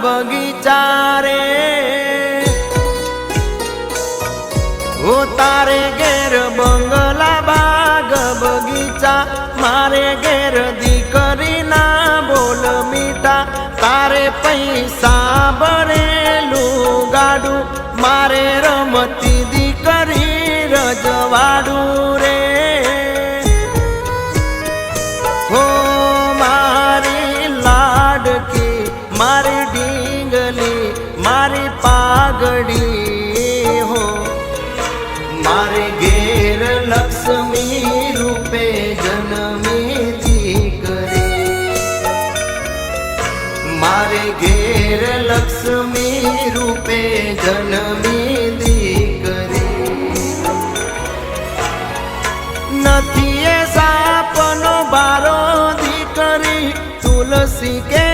बगीचा रे ओ तारे घेर बंगला बाग बगीचा मारे घेर दीकरी ना बोल मीठा तारे पैसा भरेलू गाडू मारे रमती दीकरी रजवाडू रे हो मारी लाडकी मारी ढींगली मारी पागड़ी हो मारे घेर लक्ष्मी रूपे जन्मी दीकरी मारे घेर लक्ष्मी रूपे जन्मी दीकरी नथी सापनो बारो दीकरी तुलसी के